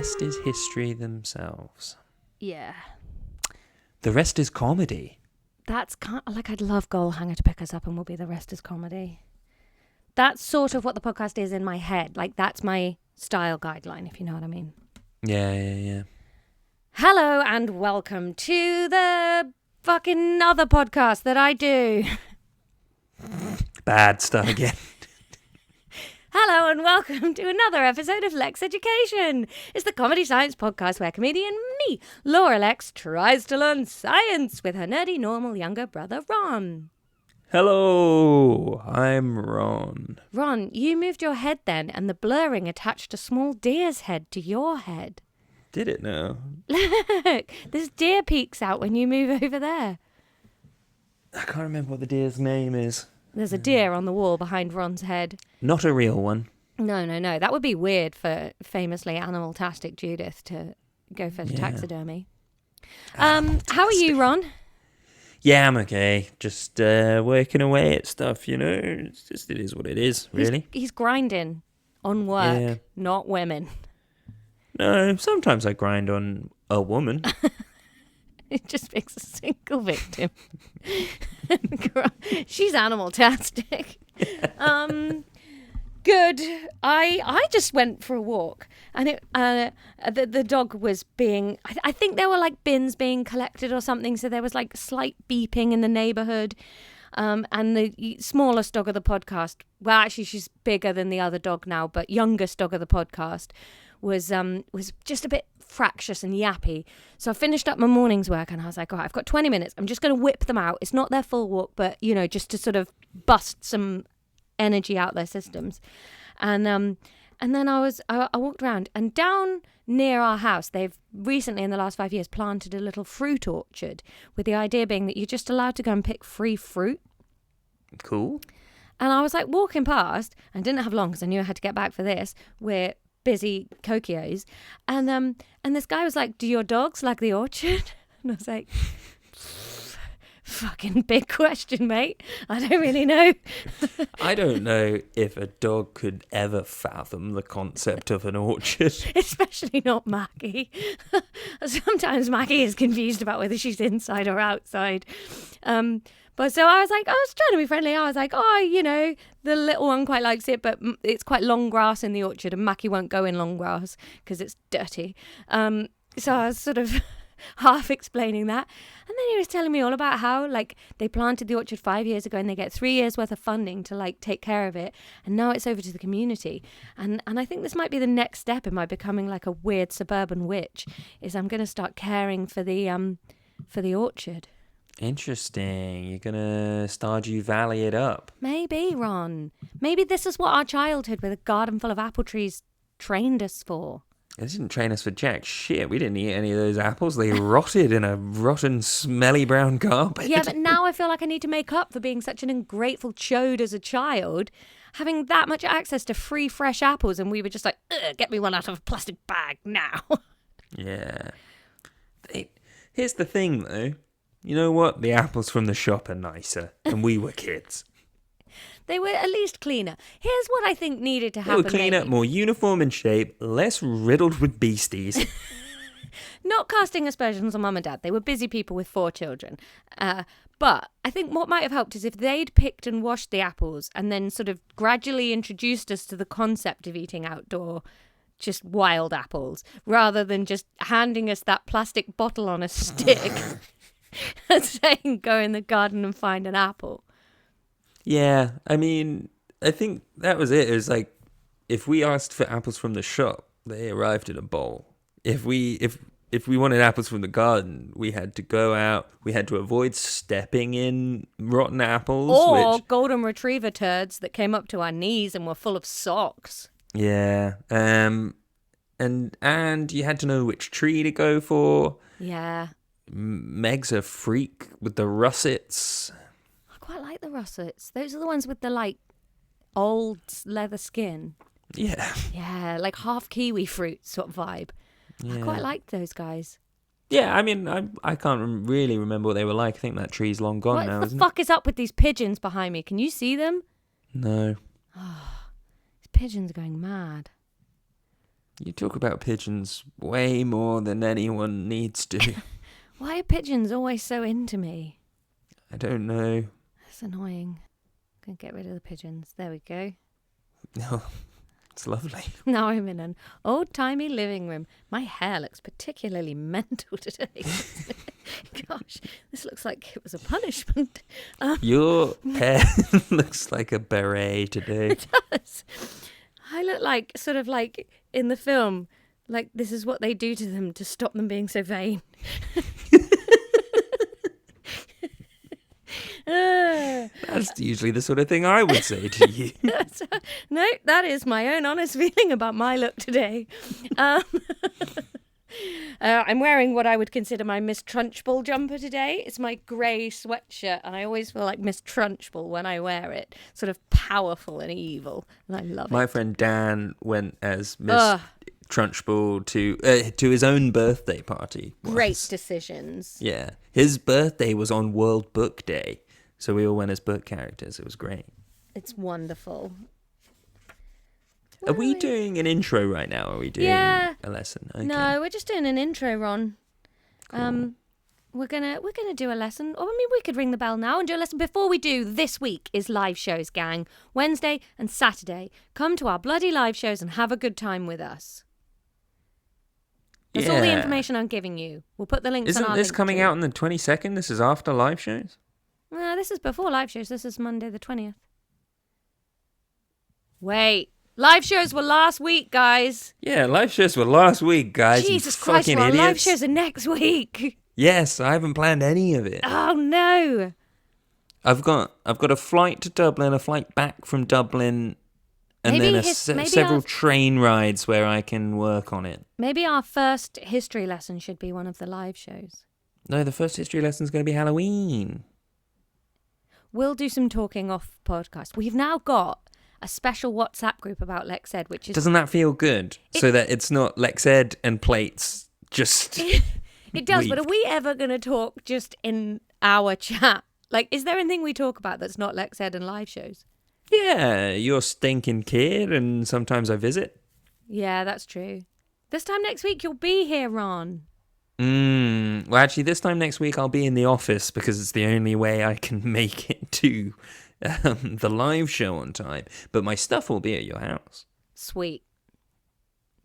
rest is history themselves. Yeah. The rest is comedy. That's kind of like I'd love Goalhanger to pick us up and we'll be the rest is comedy. That's sort of what the podcast is in my head. Like, that's my style guideline, if you know what I mean. Yeah. Hello and welcome to the fucking other podcast that I do. Bad stuff again. Hello and welcome to another episode of Lexx Education. It's the comedy science podcast where comedian me, Laura Lexx, tries to learn science with her nerdy, normal younger brother, Ron. Hello, I'm Ron. Ron, you moved your head then, and the blurring attached a small deer's head to your head. Did it now? Look, this deer peeks out when you move over there. I can't remember what the deer's name is. There's a deer on the wall behind Ron's head. Not a real one. No. That would be weird for famously animal-tastic Judith to go for taxidermy. How are you, Ron? Yeah, I'm okay. Just working away at stuff, you know. It is what it is, really. He's grinding on work, not women. No, sometimes I grind on a woman. It just makes a single victim. She's animal-tastic. Good. I just went for a walk, and the dog was being. I think there were like bins being collected or something, so there was like slight beeping in the neighbourhood. And the smallest dog of the podcast, well, actually she's bigger than the other dog now, but youngest dog of the podcast was just a bit fractious and yappy. So I finished up my morning's work and I was like, all right, I've got 20 minutes. I'm just going to whip them out. It's not their full walk, but, you know, just to sort of bust some energy out their systems. And then I walked around, and down near our house, they've recently in the last 5 years planted a little fruit orchard, with the idea being that you're just allowed to go and pick free fruit. Cool. And I was like walking past, and didn't have long because I knew I had to get back for this. We're busy Kokios, and this guy was like, "Do your dogs like the orchard?" And I was like, "Fucking big question, mate. I don't really know." I don't know if a dog could ever fathom the concept of an orchard. Especially not Mackie. Sometimes Mackie is confused about whether she's inside or outside. But so I was like, I was trying to be friendly. I was like, oh, you know, the little one quite likes it, but it's quite long grass in the orchard, and Mackie won't go in long grass because it's dirty. So I was sort of half explaining that. And then he was telling me all about how, like, they planted the orchard 5 years ago and they get 3 years worth of funding to, like, take care of it. And now it's over to the community. And I think this might be the next step in my becoming, like, a weird suburban witch, is I'm going to start caring for the orchard. Interesting. You're going to Stardew Valley it up. Maybe, Ron. Maybe this is what our childhood with a garden full of apple trees trained us for. It didn't train us for jack shit. We didn't eat any of those apples. They rotted in a rotten, smelly brown carpet. Yeah, but now I feel like I need to make up for being such an ungrateful chode as a child, having that much access to free, fresh apples, and we were just like, get me one out of a plastic bag now. Yeah. Here's the thing, though. You know what? The apples from the shop are nicer, and we were kids. They were at least cleaner. Here's what I think needed to happen. They were cleaner, more uniform in shape, less riddled with beasties. Not casting aspersions on Mum and Dad. They were busy people with 4 children. But I think what might have helped is if they'd picked and washed the apples and then sort of gradually introduced us to the concept of eating outdoor, just wild apples, rather than just handing us that plastic bottle on a stick and saying, go in the garden and find an apple. Yeah, I mean, I think that was it. It was like, if we asked for apples from the shop, they arrived in a bowl. If we wanted apples from the garden, we had to go out. We had to avoid stepping in rotten apples. Or golden retriever turds that came up to our knees and were full of socks. Yeah, and you had to know which tree to go for. Yeah. Meg's a freak with the russets. I quite like the russets. Those are the ones with the, like, old leather skin. Yeah. Yeah, like half kiwi fruit sort of vibe. Yeah. I quite liked those guys. Yeah, I mean, I can't really remember what they were like. I think that tree's long gone now, isn't it? What the fuck is up with these pigeons behind me? Can you see them? No. Oh, these pigeons are going mad. You talk about pigeons way more than anyone needs to. Why are pigeons always so into me? I don't know. That's annoying. I'm going to get rid of the pigeons. There we go. No, it's lovely. Now I'm in an old-timey living room. My hair looks particularly mental today. Gosh, this looks like it was a punishment. Your hair looks like a beret today. It does. I look like, sort of like in the film, like this is what they do to them to stop them being so vain. That's usually the sort of thing I would say to you. No, that is my own honest feeling about my look today. I'm wearing what I would consider my Miss Trunchbull jumper today. It's my grey sweatshirt, and I always feel like Miss Trunchbull when I wear it. Sort of powerful and evil, and I love it. My friend Dan went as Miss Trunchbull to his own birthday party. Great decisions. Yeah. His birthday was on World Book Day, so we all went as book characters. It was great. It's wonderful. Are we doing an intro right now? Or are we doing a lesson? Okay. No, we're just doing an intro, Ron. Cool. We're gonna do a lesson. Or I mean, we could ring the bell now and do a lesson. Before we do, this week is live shows, gang. Wednesday and Saturday. Come to our bloody live shows and have a good time with us. That's all the information I'm giving you. We'll put the links on our Isn't this link coming tree. out on the 22nd? This is after live shows? No, this is before live shows. This is Monday the 20th. Wait. Live shows were last week, guys. Yeah, live shows were last week, guys. Jesus you Christ, fucking Ron, idiots. live shows are next week. Yes, I haven't planned any of it. Oh, no. I've got a flight to Dublin, a flight back from Dublin, and then several train rides where I can work on it. Maybe our first history lesson should be one of the live shows. No, the first history lesson is going to be Halloween. We'll do some talking off podcast. We've now got a special WhatsApp group about Lexx Ed, which is... Doesn't that feel good? So that it's not Lexx Ed and plates just... It does, but are we ever going to talk just in our chat? Like, is there anything we talk about that's not Lexx Ed and live shows? Yeah, you're stinking kid, and sometimes I visit. Yeah, that's true. This time next week, you'll be here, Ron. Well, actually, this time next week, I'll be in the office because it's the only way I can make it to the live show on time. But my stuff will be at your house. Sweet.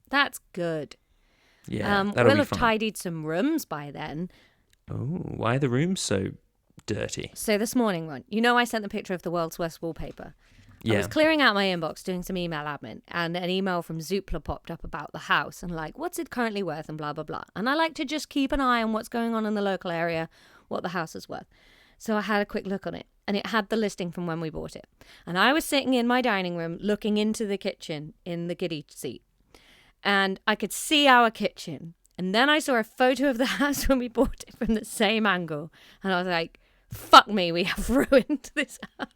That's good. Yeah, that'll we'll be have fun. tidied some rooms by then. Oh, why are the rooms so dirty? So this morning, Ron, you know I sent the picture of the world's worst wallpaper. Yeah. I was clearing out my inbox, doing some email admin, and an email from Zoopla popped up about the house and like, what's it currently worth and blah, blah, blah. And I like to just keep an eye on what's going on in the local area, what the house is worth. So I had a quick look on it, and it had the listing from when we bought it. And I was sitting in my dining room looking into the kitchen in the kiddie seat, and I could see our kitchen. And then I saw a photo of the house when we bought it from the same angle, and I was like, fuck me, we have ruined this house.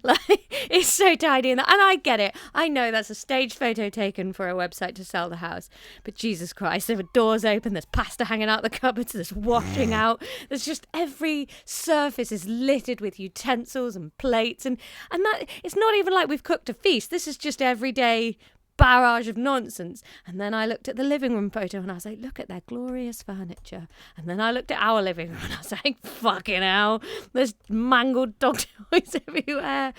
Like, it's so tidy, and I get it. I know that's a staged photo taken for a website to sell the house, but Jesus Christ, there are doors open, there's pasta hanging out the cupboards, there's washing out, there's just every surface is littered with utensils and plates, and that it's not even like we've cooked a feast. This is just everyday barrage of nonsense. And then I looked at the living room photo and I was like, look at their glorious furniture. And then I looked at our living room and I was like, fucking hell, there's mangled dog toys everywhere,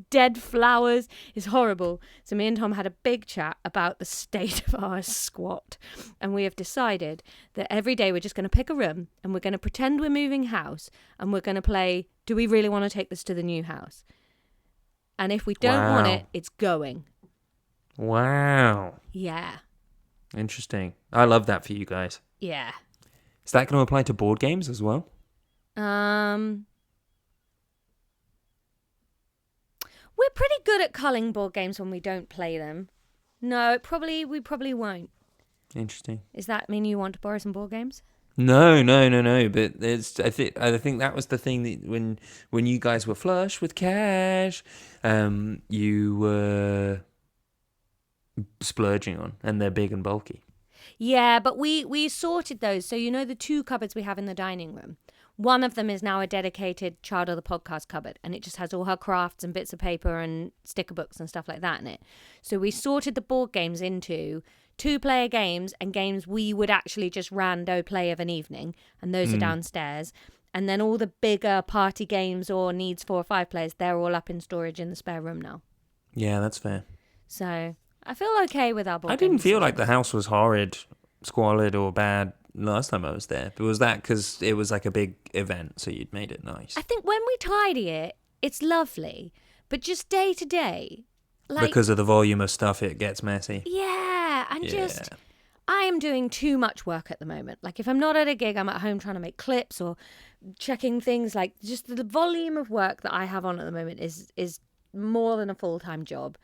dead flowers. It's horrible. So me and Tom had a big chat about the state of our squat, and we have decided that every day we're just going to pick a room and we're going to pretend we're moving house, and we're going to play, do we really want to take this to the new house? And if we don't want it, it's going. Wow. Yeah. Interesting. I love that for you guys. Yeah. Is that going to apply to board games as well? We're pretty good at culling board games when we don't play them. No, we probably won't. Interesting. Does that mean you want to borrow some board games? No. But I think that was the thing that when you guys were flush with cash, you were splurging on, and they're big and bulky. Yeah, but we sorted those. So you know the two cupboards we have in the dining room. One of them is now a dedicated Child of the Podcast cupboard, and it just has all her crafts and bits of paper and sticker books and stuff like that in it. So we sorted the board games into 2-player games and games we would actually just rando play of an evening, and those are downstairs. And then all the bigger party games or needs 4 or 5 players, they're all up in storage in the spare room now. Yeah, that's fair. So I feel okay with our board I didn't game feel like the decisions. house was horrid, squalid, or bad last time I was there. But was that because it was like a big event, so you'd made it nice? I think when we tidy it, it's lovely. But just day to day, like... Because of the volume of stuff, it gets messy. Yeah, and just... I am doing too much work at the moment. Like, if I'm not at a gig, I'm at home trying to make clips or checking things. Like, just the volume of work that I have on at the moment is more than a full-time job.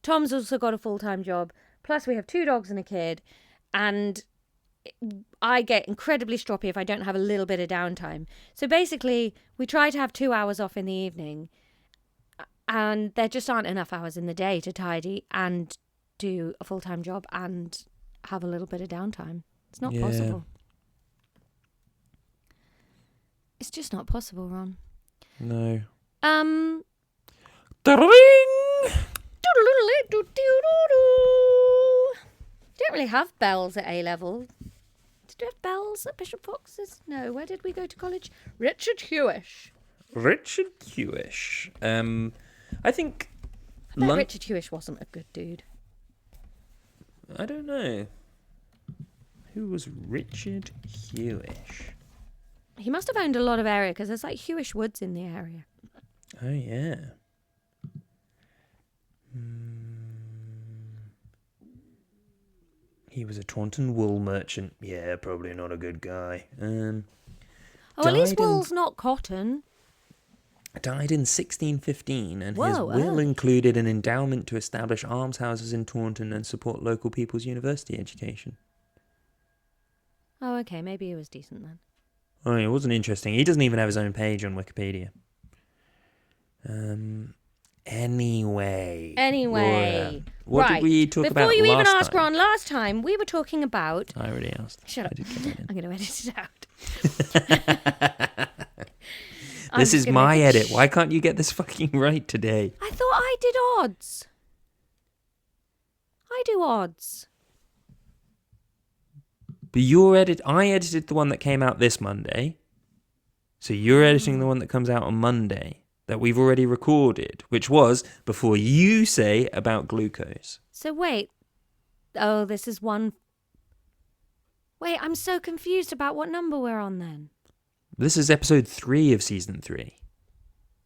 Tom's also got a full-time job. Plus, we have 2 dogs and a kid. And I get incredibly stroppy if I don't have a little bit of downtime. So basically, we try to have 2 hours off in the evening. And there just aren't enough hours in the day to tidy and do a full-time job and have a little bit of downtime. It's not possible. It's just not possible, Ron. No. Don't really have bells at A level. Did we have bells at Bishop Fox's? No. Where did we go to college? Richard Hewish. I think... I bet Richard Hewish wasn't a good dude. I don't know. Who was Richard Hewish? He must have owned a lot of area because there's like Hewish Woods in the area. Oh, yeah. He was a Taunton wool merchant. Yeah, probably not a good guy. At least wool's not cotton. Died in 1615, and his Whoa, will included an endowment to establish almshouses in Taunton and support local people's university education. Oh, okay. Maybe he was decent then. Oh, it wasn't interesting. He doesn't even have his own page on Wikipedia. Anyway. Laura, what did we talk about last time? Before you even ask, Ron, last time we were talking about... I already asked. Shut up. I did get that in. I'm going to edit it out. This is my edit. Why can't you get this fucking right today? I thought I did odds. I do odds. But I edited the one that came out this Monday. So you're editing the one that comes out on Monday that we've already recorded, which was before you say about glucose. So wait. Oh, this is one... Wait, I'm so confused about what number we're on then. This is episode 3 of season 3.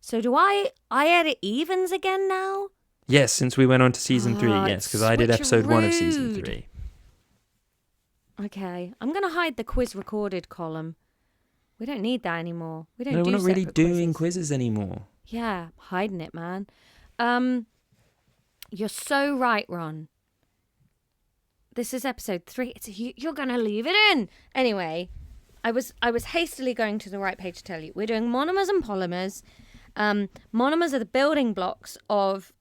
So do I edit evens again now? Yes, since we went on to season 3, yes, because I did episode 1 of season rude. 3. Okay, I'm going to hide the quiz recorded column. We don't need that anymore. We don't No, do we're not really separate doing quizzes. quizzes anymore. Yeah, hiding it, man. You're so right, Ron. This is episode 3. You're going to leave it in. Anyway, I was hastily going to the right page to tell you. We're doing monomers and polymers. Monomers are the building blocks of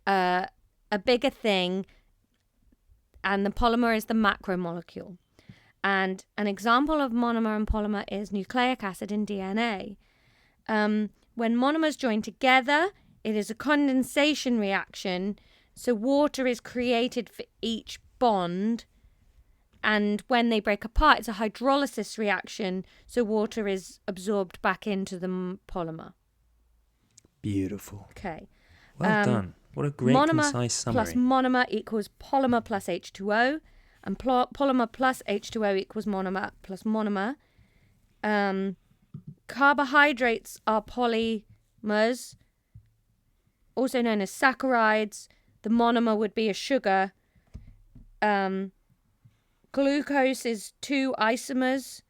a bigger thing, and the polymer is the macromolecule. And an example of monomer and polymer is nucleic acid in DNA. When monomers join together, it is a condensation reaction. So water is created for each bond. And when they break apart, it's a hydrolysis reaction. So water is absorbed back into the polymer. Beautiful. Okay. Well done. What a great, concise summary. Plus monomer equals polymer plus H2O. And polymer plus H2O equals monomer plus monomer. Carbohydrates are polymers, also known as saccharides. The monomer would be a sugar. Glucose is 2 isomers.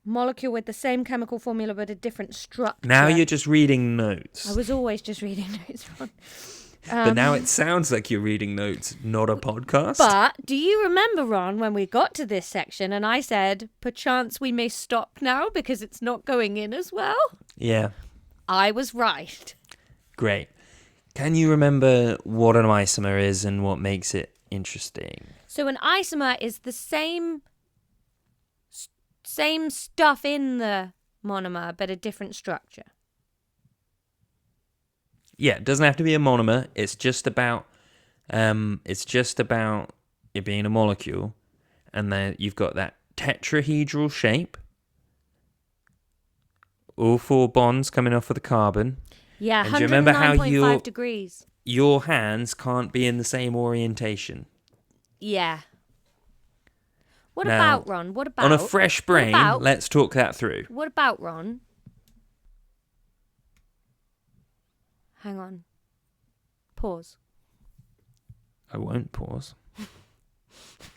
Molecule with the same chemical formula but a different structure. Now you're just reading notes. I was always just reading notes, Ron. But now it sounds like you're reading notes, not a podcast. But do you remember, Ron, when we got to this section and I said, perchance we may stop now because it's not going in as well? Yeah. I was right. Great. Can you remember what an isomer is and what makes it interesting? So an isomer is the same same stuff in the monomer, but a different structure. Yeah, it doesn't have to be a monomer. It's just about it being a molecule, and then you've got that tetrahedral shape. All 4 bonds coming off of the carbon. Yeah, and do you remember how 109.5 degrees. Your hands can't be in the same orientation? Yeah. What Now, about, Ron? What about... On a fresh brain, let's talk that through. What about, Ron? Hang on. Pause. I won't pause.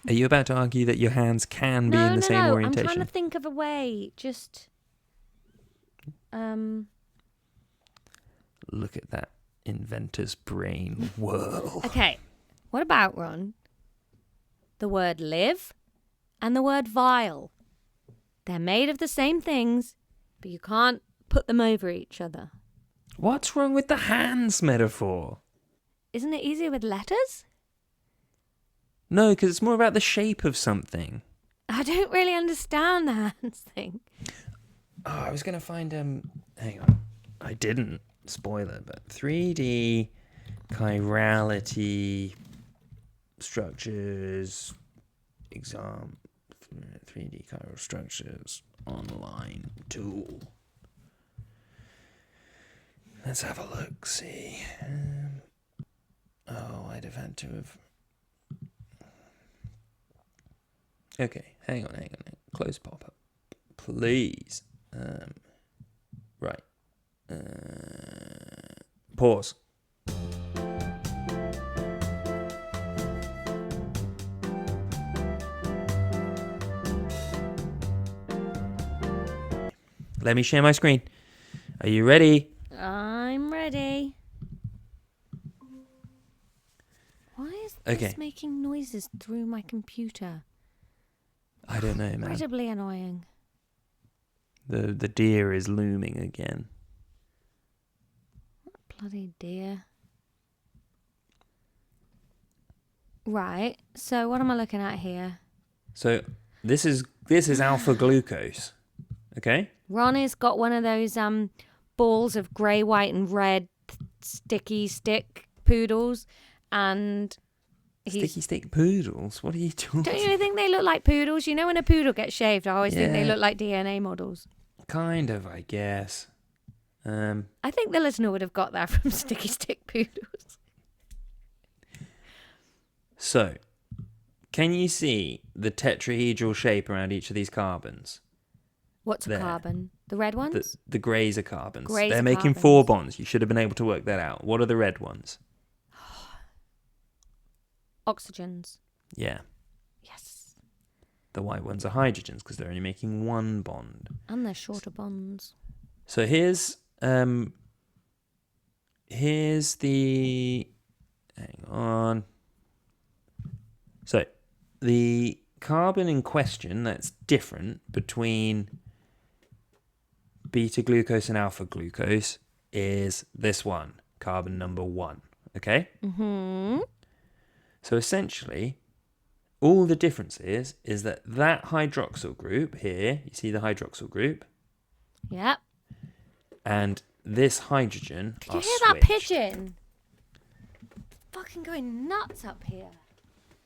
Are you about to argue that your hands can be in the same orientation? I'm trying to think of a way. Just... Look at that inventor's brain whirl. Okay. What about, Ron? The word live and the word vial. They're made of the same things, but you can't put them over each other. What's wrong with the hands metaphor? Isn't it easier with letters? No, because it's more about the shape of something. I don't really understand the hands thing. Oh, I was going to find, hang on. I didn't, spoiler, but 3D chirality structures, 3D chiral structures online tool. Let's have a look, see. I'd have had to have... Okay, hang on. Close pop-up. Please. Right. Pause. Let me share my screen. Are you ready? I'm ready. Why is this making noises through my computer? I don't know, man. Incredibly annoying. The deer is looming again. What bloody deer. Right, so what am I looking at here? So this is alpha glucose. Okay? Ronnie's got one of those balls of grey, white and red sticky stick poodles, and Sticky stick poodles? What are you talking about? Don't you think they look like poodles? You know when a poodle gets shaved, I always think they look like DNA models. Kind of, I guess. I think the listener would have got that from sticky stick poodles. So, can you see the tetrahedral shape around each of these carbons? What's a carbon? The red ones? The greys are carbons. Greys They're are making carbons. 4 bonds. You should have been able to work that out. What are the red ones? Oxygens. Yeah. Yes. The white ones are hydrogens because they're only making 1 bond. And they're shorter bonds. So here's the... Hang on. So the carbon in question that's different between beta glucose and alpha glucose is this one, carbon number 1. Okay? Mm-hmm. So essentially, all the difference is that hydroxyl group here, you see the hydroxyl group? Yep. And this hydrogen Did you are hear switched. that pigeon? Fucking going nuts up here.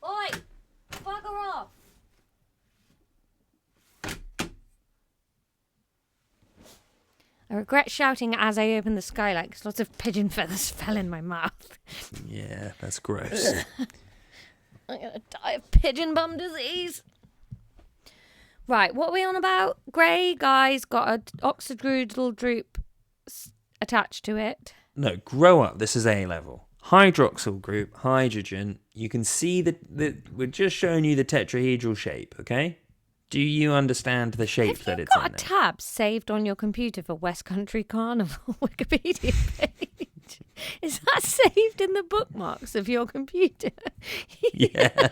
Oi! Bugger off! I regret shouting as I opened the skylight because lots of pigeon feathers fell in my mouth. Yeah, that's gross. I'm going to die of pigeon bum disease. Right, what are we on about? Grey guy's got an oxidrudal droop attached to it. No, grow up. This is A level. Hydroxyl group, hydrogen. You can see that we're just showing you the tetrahedral shape, okay? Do you understand the shape that it's in? Have you got a tab saved on your computer for West Country Carnival Wikipedia page? Is that saved in the bookmarks of your computer? Yeah.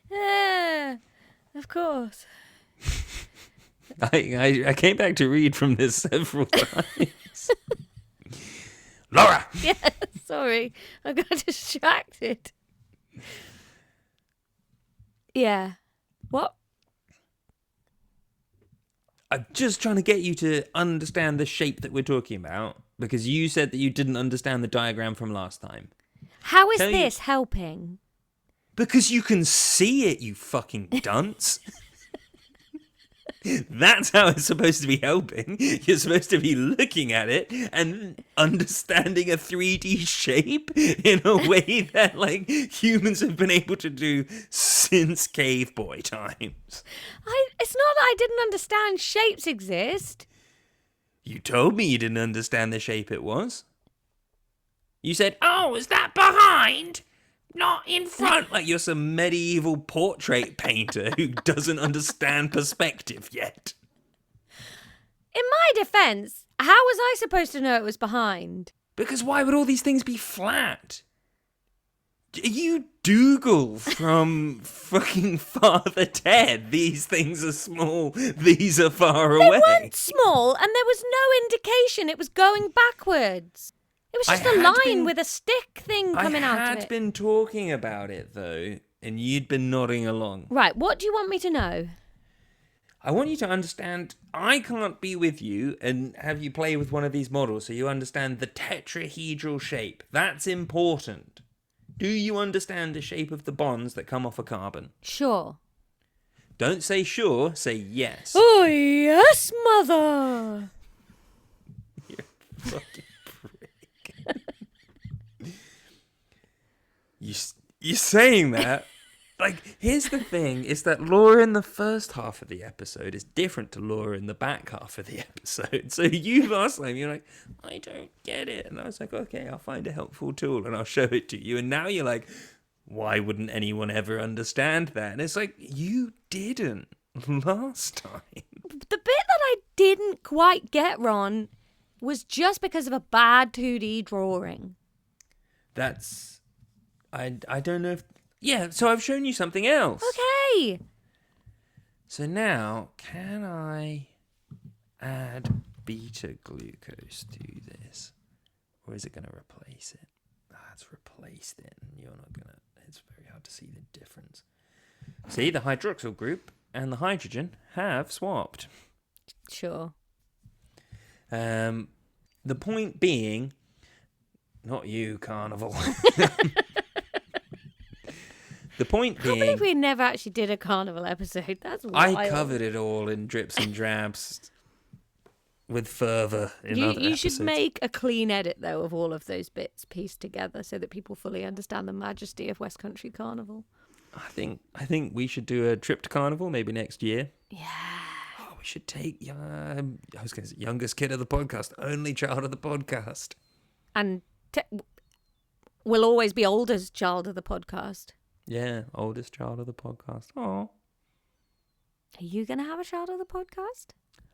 Yeah, of course. I came back to read from this several times. Laura! Yeah, sorry. I got distracted. Yeah. What? I'm just trying to get you to understand the shape that we're talking about, because you said that you didn't understand the diagram from last time. How is this helping? Because you can see it, you fucking dunce. That's how it's supposed to be helping. You're supposed to be looking at it and understanding a 3D shape in a way that, like, humans have been able to do since cave boy times. It's not that I didn't understand shapes exist. You told me you didn't understand the shape it was. You said, "Oh, is that behind? Not in front." Like you're some medieval portrait painter who doesn't understand perspective yet. In my defense, how was I supposed to know it was behind? Because why would all these things be flat? You Dougal from fucking Father Ted. These things are small, these are far away. They weren't small, and there was no indication it was going backwards. It was just a line with a stick thing coming out of it. I had been talking about it, though, and you'd been nodding along. Right, what do you want me to know? I want you to understand, I can't be with you and have you play with one of these models so you understand the tetrahedral shape. That's important. Do you understand the shape of the bonds that come off a carbon? Sure. Don't say sure, say yes. Oh, yes, mother. You fucking prick. You're saying that? Like, here's the thing, is that Laura in the first half of the episode is different to Laura in the back half of the episode. So you last time, you're like, I don't get it. And I was like, okay, I'll find a helpful tool and I'll show it to you. And now you're like, why wouldn't anyone ever understand that? And it's like, you didn't last time. The bit that I didn't quite get, Ron, was just because of a bad 2D drawing. That's... I don't know if... Yeah, so I've shown you something else. Okay. So now, can I add beta glucose to this? Or is it going to replace it? It's replaced it, and you're not going to... It's very hard to see the difference. See, the hydroxyl group and the hydrogen have swapped. Sure. The point being... Not you, Carnival. The point being... I can't believe we never actually did a carnival episode. That's wild. I covered it all in drips and drabs with fervour in other episodes. You should make a clean edit, though, of all of those bits pieced together so that people fully understand the majesty of West Country Carnival. I think we should do a trip to Carnival maybe next year. Yeah. Oh, we should take... I was going to say youngest kid of the podcast, only child of the podcast. And will always be oldest child of the podcast. Yeah, oldest child of the podcast. Oh. Are you going to have a child of the podcast?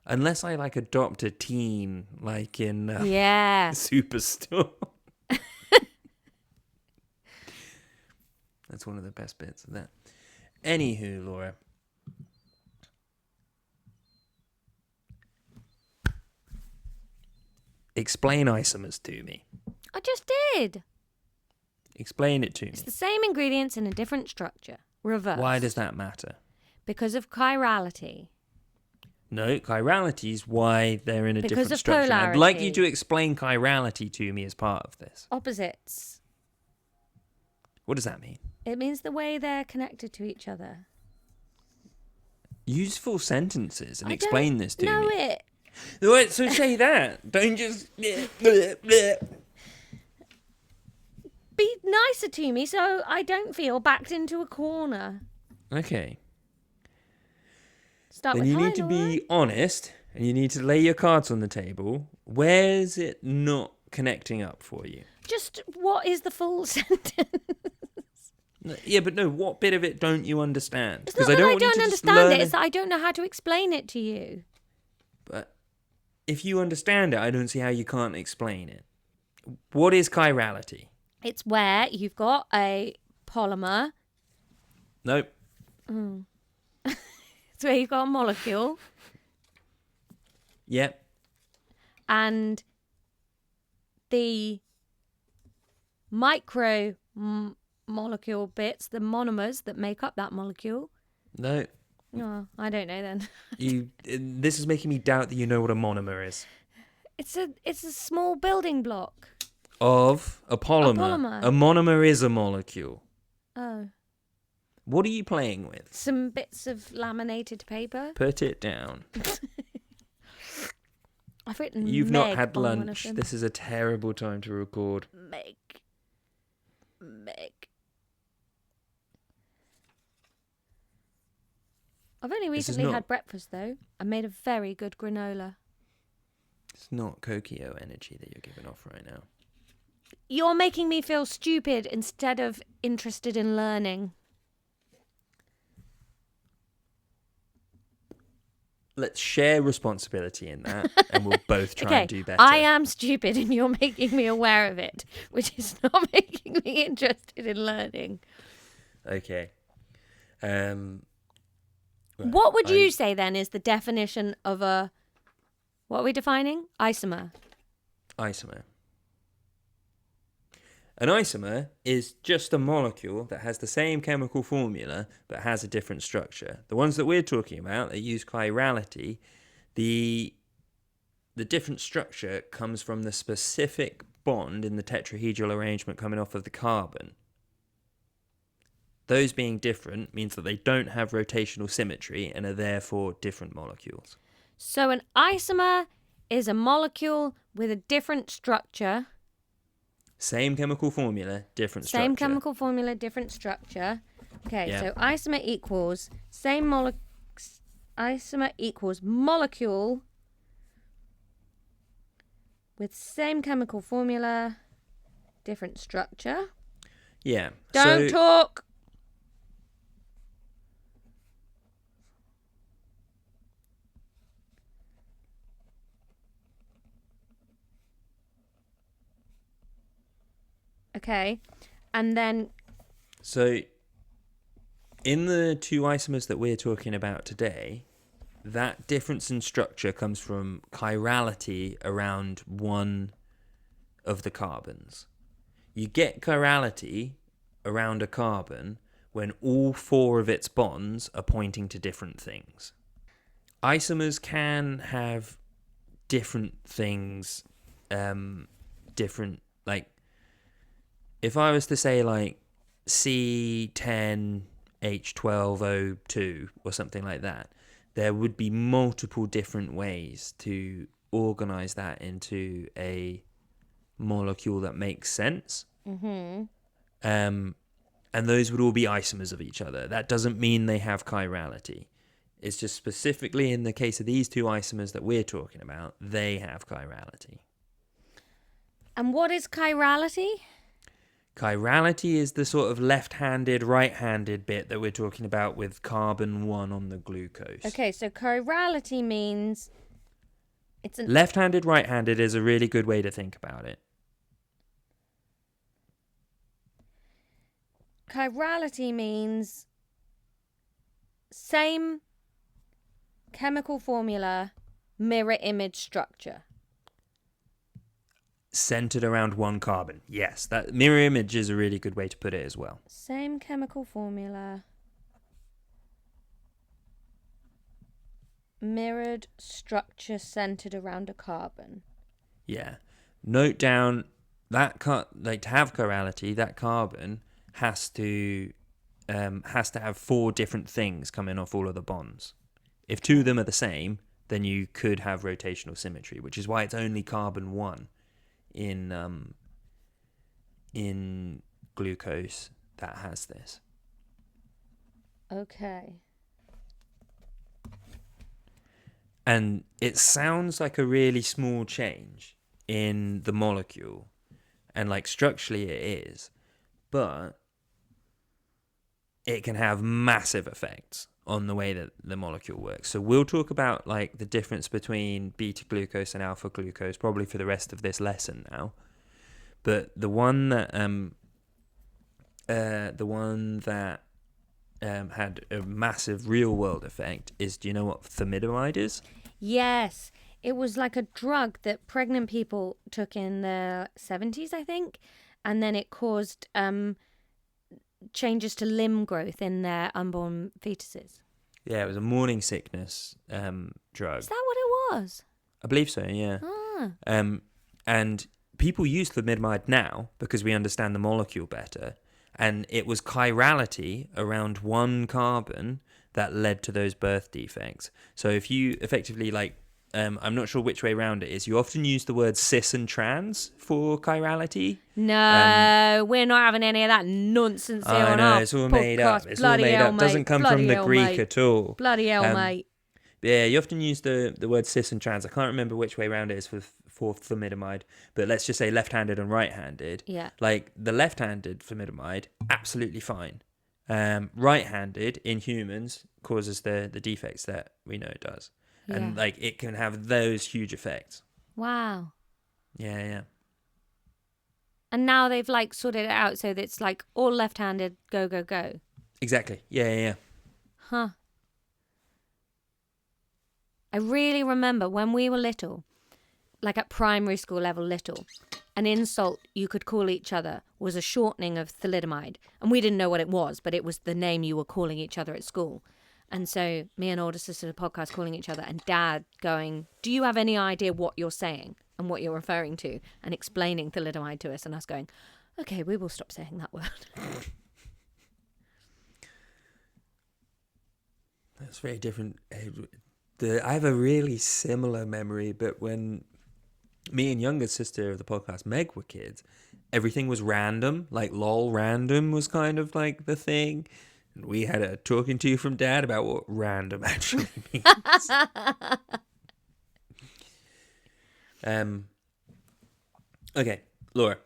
Unless I, like, adopt a teen, like in Superstore. That's one of the best bits of that. Anywho, Laura. Explain isomers to me. I just did. Explain it to me. It's the same ingredients in a different structure. Reverse. Why does that matter? Because of chirality. No, chirality is why they're in a because different of structure. Polarity. I'd like you to explain chirality to me as part of this. Opposites. What does that mean? It means the way they're connected to each other. Use full sentences and explain this to me. Know it. Wait, so say that. Don't just... Be nicer to me so I don't feel backed into a corner. Okay. Start then with you hi, need to Laura. be honest and you need to lay your cards on the table. Where's it not connecting up for you? Just what is the full sentence? Yeah, but no, what bit of it don't you understand? It's not that I don't understand it, it's that I don't know how to explain it to you. But if you understand it, I don't see how you can't explain it. What is chirality? It's where you've got a polymer. Nope. It's where you've got a molecule. Yep. And the molecule bits, the monomers that make up that molecule. No. Oh, I don't know then. This is making me doubt that you know what a monomer is. It's a small building block. Of a polymer. polymer. A monomer is a molecule. Oh. What are you playing with? Some bits of laminated paper. Put it down. I've written You've Meg not had on one of lunch. them. This is a terrible time to record. Meg. I've only recently had breakfast, though. I made a very good granola. It's not Kokio energy that you're giving off right now. You're making me feel stupid instead of interested in learning. Let's share responsibility in that, and we'll both try and do better. I am stupid, and you're making me aware of it, which is not making me interested in learning. Okay. What would you say, then, is the definition of a... What are we defining? Isomer. Isomer. An isomer is just a molecule that has the same chemical formula but has a different structure. The ones that we're talking about that use chirality, the different structure comes from the specific bond in the tetrahedral arrangement coming off of the carbon. Those being different means that they don't have rotational symmetry and are therefore different molecules. So an isomer is a molecule with a different structure. Same chemical formula, different structure. Same chemical formula, different structure. Okay, Yeah. so isomer equals isomer equals molecule with same chemical formula, different structure. Yeah. Don't talk. Okay, and then... So, in the two isomers that we're talking about today, that difference in structure comes from chirality around one of the carbons. You get chirality around a carbon when all four of its bonds are pointing to different things. Isomers can have different things, if I was to say like C10H12O2 or something like that, there would be multiple different ways to organize that into a molecule that makes sense. Mm-hmm. And those would all be isomers of each other. That doesn't mean they have chirality. It's just specifically in the case of these two isomers that we're talking about, they have chirality. And what is chirality? Chirality is the sort of left-handed, right-handed bit that we're talking about with carbon 1 on the glucose. Okay, so chirality means it's an... Left-handed, right-handed is a really good way to think about it. Chirality means same chemical formula, mirror image structure. Centered around one carbon. Yes, that mirror image is a really good way to put it as well. Same chemical formula, mirrored structure centered around a carbon. Yeah. Note down that to have chirality, that carbon has to have four different things coming off all of the bonds. If two of them are the same, then you could have rotational symmetry, which is why it's only carbon 1 in glucose that has this. Okay. And it sounds like a really small change in the molecule, and like structurally it is, but it can have massive effects on the way that the molecule works. So we'll talk about like the difference between beta glucose and alpha glucose probably for the rest of this lesson now. But the one that had a massive real world effect is, do you know what thalidomide is? Yes, it was like a drug that pregnant people took in the 70s, I think, and then it caused changes to limb growth in their unborn fetuses. Yeah, it was a morning sickness drug. Is that what it was? I believe so, yeah. Ah. And people use thalidomide now because we understand the molecule better. And it was chirality around one carbon that led to those birth defects. So if you effectively, I'm not sure which way around it is, you often use the words cis and trans for chirality. No, we're not having any of that nonsense here I on know, our it's all podcast. made up. It's all Bloody made hell, up. mate. Doesn't come Bloody from the hell, Greek mate. at all. Bloody hell, mate. Yeah, you often use the word cis and trans. I can't remember which way around it is for thalidomide, but let's just say left-handed and right-handed. Yeah. Like the left-handed thalidomide, absolutely fine. Right-handed in humans causes the defects that we know it does. Yeah. And it can have those huge effects. Wow. Yeah. And now they've sorted it out so that it's all left-handed, go, go, go. Exactly. Yeah. Huh. I really remember when we were little, at primary school level little, an insult you could call each other was a shortening of thalidomide. And we didn't know what it was, but it was the name you were calling each other at school. And so me and older sister did a podcast calling each other, and Dad going, do you have any idea what you're saying and what you're referring to? And explaining thalidomide to us, and us going, okay, we will stop saying that word. That's very different. I have a really similar memory, but when me and younger sister of the podcast, Meg, were kids, everything was random. LOL random was kind of the thing. And we had a talking to from Dad about what random actually means. Okay, Laura.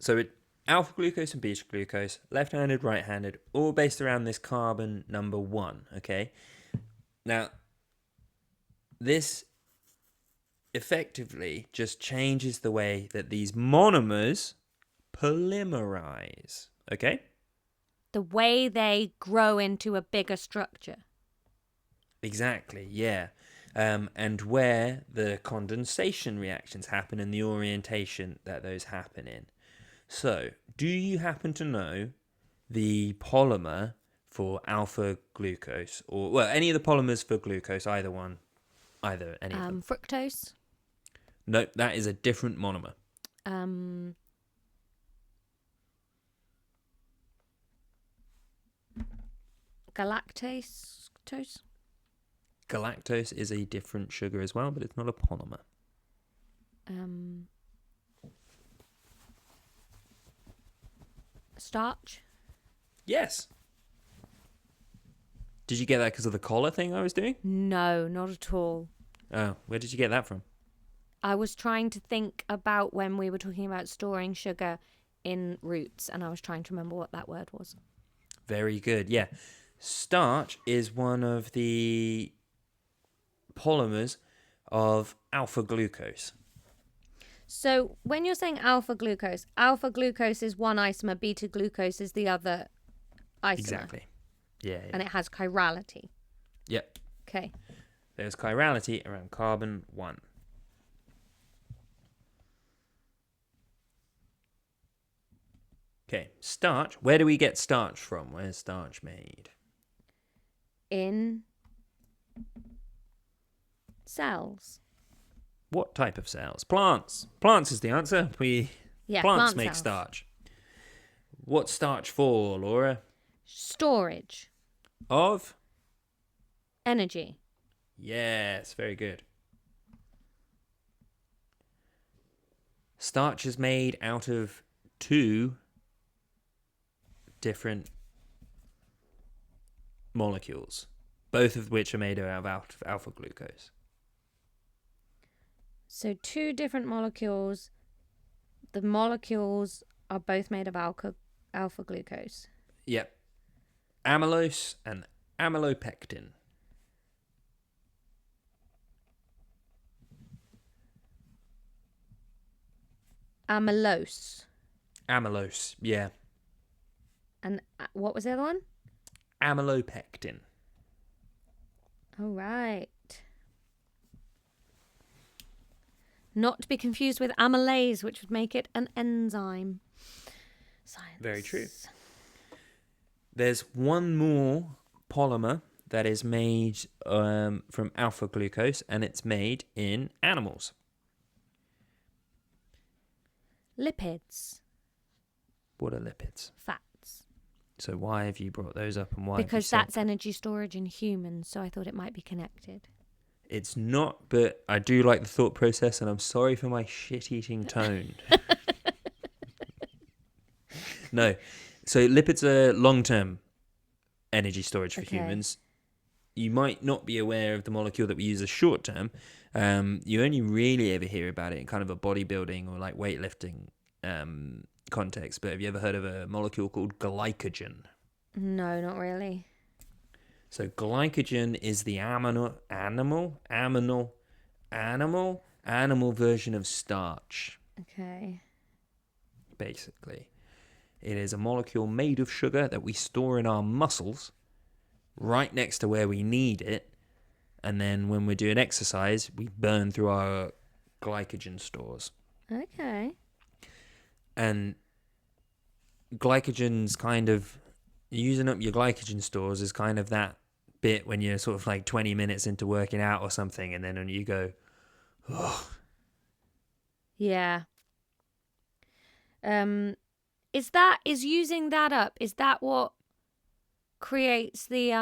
So alpha glucose and beta glucose, left-handed, right-handed, all based around this carbon number 1, okay? Now, this effectively just changes the way that these monomers polymerize, okay? The way they grow into a bigger structure. Exactly, yeah. And where the condensation reactions happen and the orientation that those happen in. So, do you happen to know the polymer for alpha glucose, or any of the polymers for glucose, any of them? Fructose. No, that is a different monomer. Galactose. Galactose is a different sugar as well, but it's not a polymer. Starch. Yes. Did you get that because of the collar thing I was doing? No, not at all. Oh, where did you get that from? I was trying to think about when we were talking about storing sugar in roots, and I was trying to remember what that word was. Very good, yeah. Starch is one of the polymers of alpha glucose. So when you're saying alpha glucose is one isomer, beta glucose is the other isomer. Exactly. Yeah. And it has chirality. Yep. Okay. There's chirality around carbon 1. Okay, starch. Where do we get starch from? Where's starch made? In cells. What type of cells? Plants. Plants is the answer. Plants make cells. starch. What's starch for, Laura? Storage. Of? Energy. Yes, very good. Starch is made out of 2 different molecules, both of which are made out of alpha glucose. So 2 different molecules. The molecules are both made of alpha glucose. Yep. Amylose and amylopectin. Amylose. Amylose, yeah. And what was the other one? Amylopectin. All right. Not to be confused with amylase, which would make it an enzyme. Science. Very true. There's one more polymer that is made from alpha glucose, and it's made in animals. Lipids. What are lipids? Fats. So why have you brought those up, and why? Because that's energy storage in humans, so I thought it might be connected. It's not, but I do like the thought process, and I'm sorry for my shit-eating tone. No. So lipids are long-term energy storage for humans. You might not be aware of the molecule that we use as short-term. You only really ever hear about it in kind of a bodybuilding or like weightlifting context. But have you ever heard of a molecule called glycogen? No, not really. So glycogen is the animal version of starch. Okay. Basically, it is a molecule made of sugar that we store in our muscles right next to where we need it, and then when we're doing exercise, we burn through our glycogen stores. Okay. And glycogen's kind of using up your glycogen stores is kind of that bit when you're sort of like 20 minutes into working out or something, and then you go, oh. Yeah. Is using that up, is that what creates the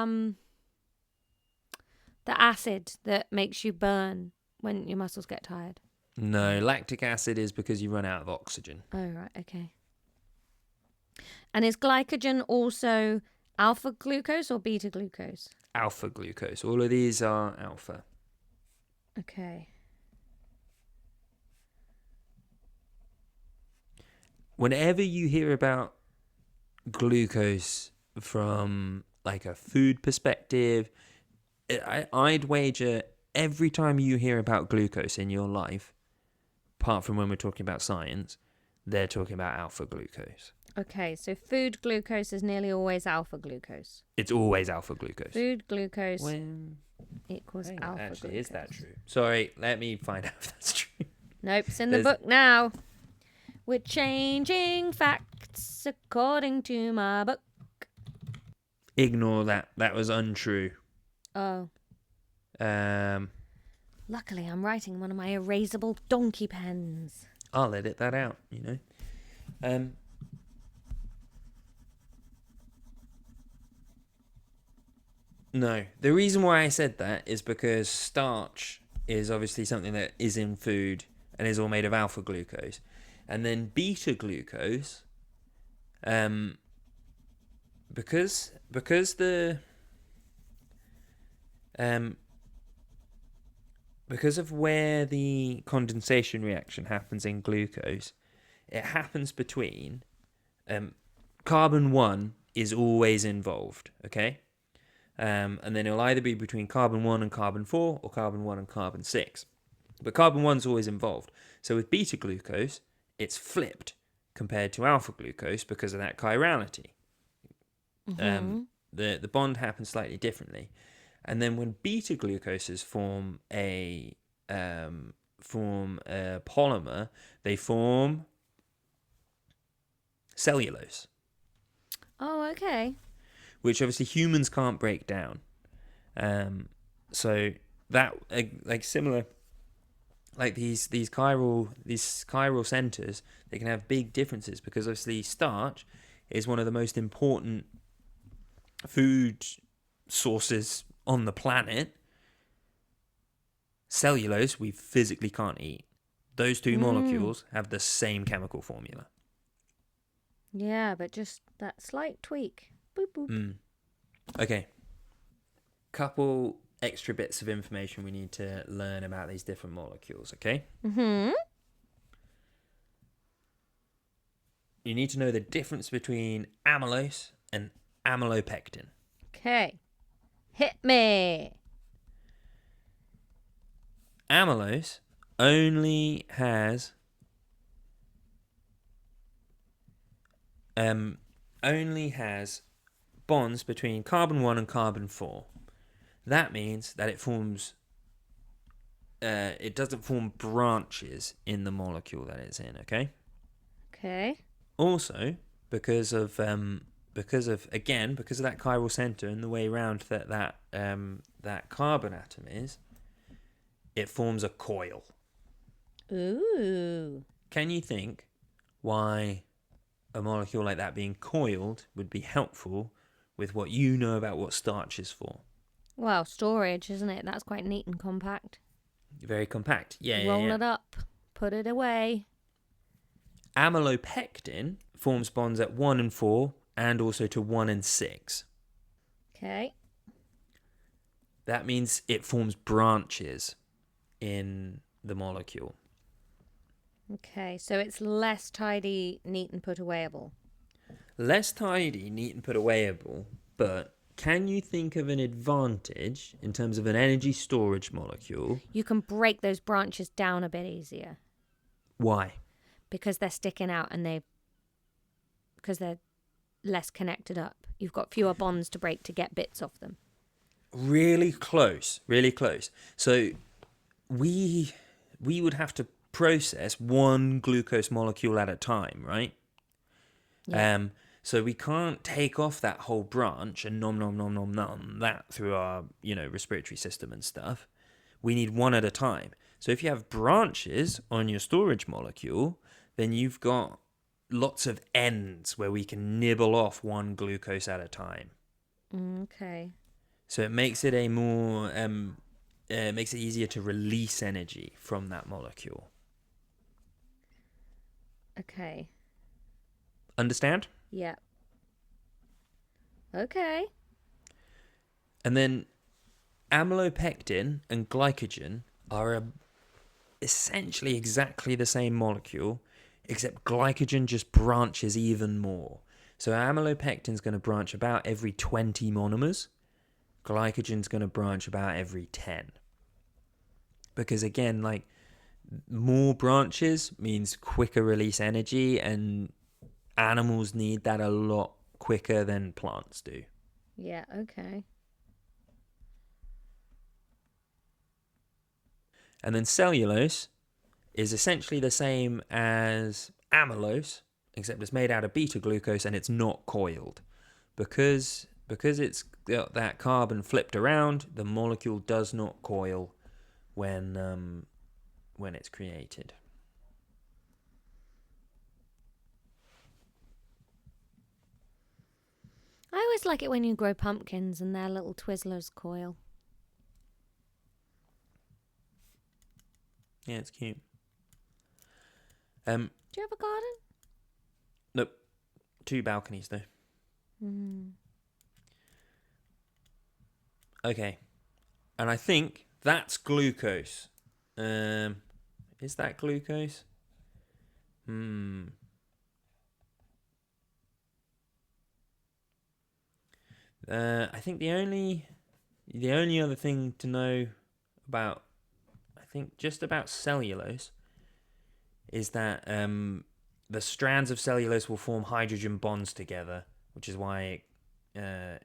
acid that makes you burn when your muscles get tired? No, lactic acid is because you run out of oxygen. Oh, right, okay. And is glycogen also alpha glucose or beta glucose? Alpha glucose. All of these are alpha. Okay. Whenever you hear about glucose from like a food perspective, I'd wager every time you hear about glucose in your life, apart from when we're talking about science, they're talking about alpha glucose. Okay, so food glucose is nearly always alpha glucose. It's always alpha glucose. Food glucose When equals hang on, alpha actually, glucose. is that true? Sorry, let me find out if that's true. Nope, it's in the book now. We're changing facts according to my book. Ignore that. That was untrue. Oh. Um, Luckily, I'm writing one of my erasable donkey pens. I'll edit that out, you know. No, the reason why I said that is because starch is obviously something that is in food and is all made of alpha glucose. And then beta glucose, because of where the condensation reaction happens in glucose, it happens between carbon 1 is always involved, okay? And then it'll either be between carbon 1 and carbon 4 or carbon 1 and carbon 6. But carbon 1's always involved. So with beta glucose, it's flipped compared to alpha glucose because of that chirality. Mm-hmm. The bond happens slightly differently. And then when beta glucoses form a polymer, they form cellulose. Oh, okay. Which obviously humans can't break down. So that like similar, like these chiral centers, they can have big differences because obviously starch is one of the most important food sources on the planet. Cellulose we physically can't eat. Those two molecules have the same chemical formula. Yeah, but just that slight tweak. Boop, boop. Okay. Couple extra bits of information we need to learn about these different molecules, okay? Mm-hmm. You need to know the difference between amylose and amylopectin. Okay. Hit me. Amylose only has bonds between carbon 1 and carbon 4. That means that it forms it doesn't form branches in the molecule that it's in, okay? Okay. Also, because of because of that chiral center and the way around that carbon atom is, it forms a coil. Ooh. Can you think why a molecule like that being coiled would be helpful with what you know about what starch is for? Well, storage, isn't it? That's quite neat and compact. Very compact. Yeah. Roll it up, put it away. Amylopectin forms bonds at 1 and 4 and also to 1 and 6. Okay. That means it forms branches in the molecule. Okay, so it's less tidy, neat, and put awayable. Less tidy, neat, and put awayable, but can you think of an advantage in terms of an energy storage molecule? You can break those branches down a bit easier Why? because they're sticking out and because they're less connected up. You've got fewer bonds to break to get bits off them. Really close, really close. So we would have to process one glucose molecule at a time, right? Yeah. So we can't take off that whole branch and nom nom nom nom nom that through our, respiratory system and stuff. We need one at a time. So if you have branches on your storage molecule, then you've got lots of ends where we can nibble off one glucose at a time. Okay. So it makes it a more makes it easier to release energy from that molecule. Okay. Understand? Yeah. Okay. And then amylopectin and glycogen are essentially exactly the same molecule, except glycogen just branches even more. So amylopectin is going to branch about every 20 monomers. Glycogen's going to branch about every 10. Because again, like, more branches means quicker release energy, and animals need that a lot quicker than plants do. Yeah, okay. And then cellulose is essentially the same as amylose, except it's made out of beta glucose and it's not coiled. Because it's got that carbon flipped around, the molecule does not coil when it's created. I always like it when you grow pumpkins and their little Twizzlers coil. Yeah, it's cute. Do you have a garden? Nope. 2 balconies though. Okay. And I think that's glucose. Is that glucose? I think the only other thing to know about, I think just about cellulose, is that the strands of cellulose will form hydrogen bonds together, which is why it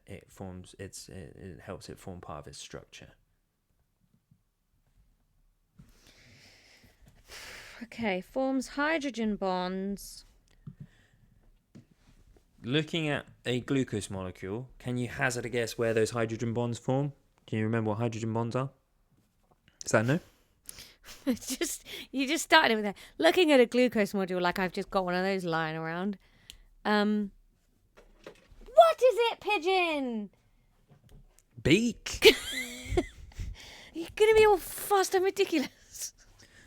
helps it form part of its structure. Okay, forms hydrogen bonds. Looking at a glucose molecule, can you hazard a guess where those hydrogen bonds form? Do you remember what hydrogen bonds are? Is that no? You just started with that. Looking at a glucose module like I've just got one of those lying around. What is it, Pigeon? Beak. You're going to be all fast and ridiculous.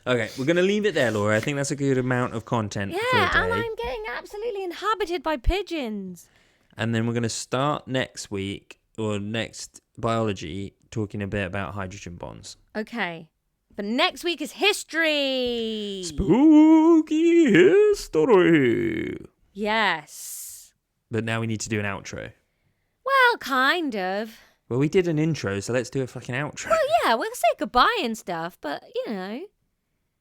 Okay, we're going to leave it there, Laura. I think that's a good amount of content for a Yeah, day. and I'm getting absolutely inhabited by pigeons. And then we're going to start next week, or next biology, talking a bit about hydrogen bonds. Okay. But next week is history. Spooky history. Yes. But now we need to do an outro. Well, kind of. Well, we did an intro, so let's do a fucking outro. Well, yeah, we'll say goodbye and stuff, but,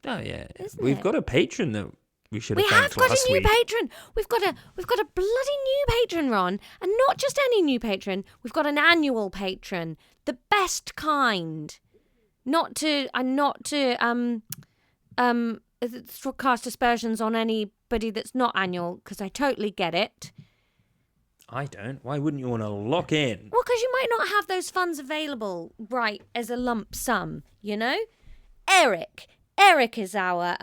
Oh yeah, Isn't we've it? got a patron that we should We have have thanked got last a new week. patron. We've got a bloody new patron, Ron, and not just any new patron. We've got an annual patron, the best kind. Not to cast aspersions on anybody that's not annual, because I totally get it. I don't. Why wouldn't you want to lock in? Well, because you might not have those funds available, right, as a lump sum, you know? Eric. Eric is our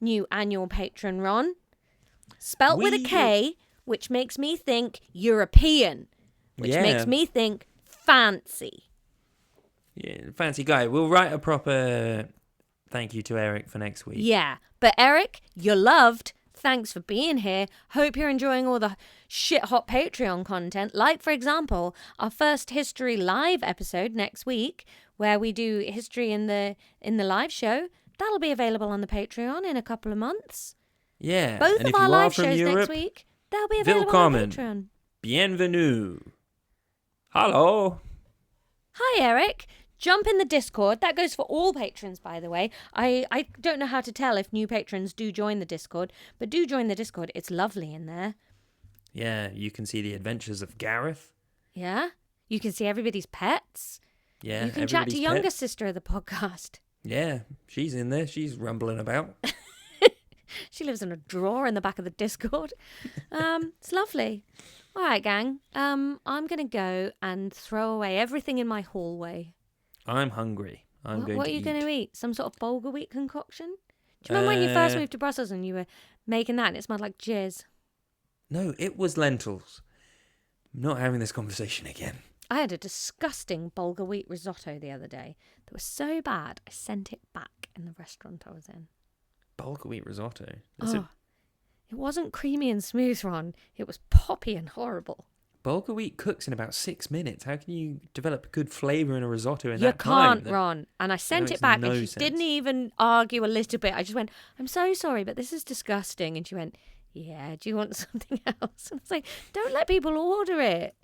new annual patron, Ron. Spelt with a K, which makes me think European, which makes me think fancy. Yeah, fancy guy. We'll write a proper thank you to Eric for next week. Yeah, but Eric, you're loved. Thanks for being here. Hope you're enjoying all the shit-hot Patreon content. Like, for example, our first History Live episode next week, where we do history in the live show. That'll be available on the Patreon in a couple of months. Yeah. Both and of if our you live are from shows Europe, next week, they'll be available on the Patreon. Bienvenue. Hello. Hi, Eric. Jump in the Discord. That goes for all patrons, by the way. I don't know how to tell if new patrons do join the Discord, but do join the Discord. It's lovely in there. Yeah, you can see the adventures of Gareth. Yeah? You can see everybody's pets. Yeah, you can chat to younger sister of the podcast. Yeah, she's in there. She's rumbling about. She lives in a drawer in the back of the Discord. It's lovely. All right, gang. I'm going to go and throw away everything in my hallway. I'm hungry. What are you going to eat? Some sort of bulgur wheat concoction? Do you remember when you first moved to Brussels and you were making that and it smelled like jizz? No, it was lentils. I'm not having this conversation again. I had a disgusting bulgur wheat risotto the other day that was so bad I sent it back in the restaurant I was in. Bulgur wheat risotto? It wasn't creamy and smooth, Ron. It was poppy and horrible. Bulgur wheat cooks in about 6 minutes. How can you develop good flavour in a risotto in that time? You can't, Ron. And I sent it back and she didn't even argue a little bit. I just went, I'm so sorry, but this is disgusting. And she went, yeah, do you want something else? And I was like, don't let people order it.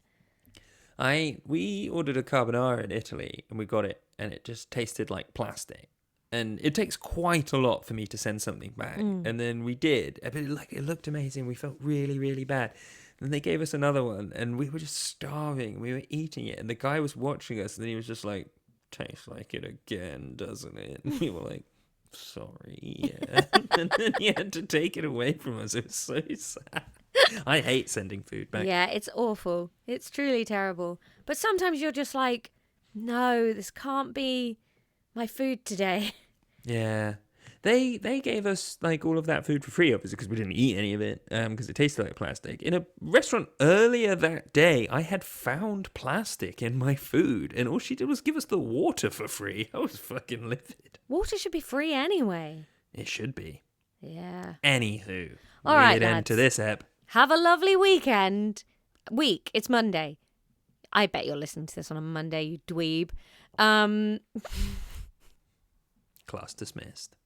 We ordered a carbonara in Italy and we got it and it just tasted like plastic. And it takes quite a lot for me to send something back. And then we did. But it looked amazing. We felt really, really bad. And they gave us another one and we were just starving. We were eating it and the guy was watching us and then he was just like, tastes like it again, doesn't it? And we were like, sorry, yeah. And then he had to take it away from us. It was so sad. I hate sending food back. Yeah, it's awful. It's truly terrible. But sometimes you're just like, no, this can't be my food today. Yeah. They gave us like all of that food for free, obviously, because we didn't eat any of it, because it tasted like plastic. In a restaurant earlier that day, I had found plastic in my food, and all she did was give us the water for free. I was fucking livid. Water should be free anyway. It should be. Yeah. Anywho. All right, weird end lads. to this ep. Have a lovely weekend. It's Monday. I bet you're listening to this on a Monday, you dweeb. Class dismissed.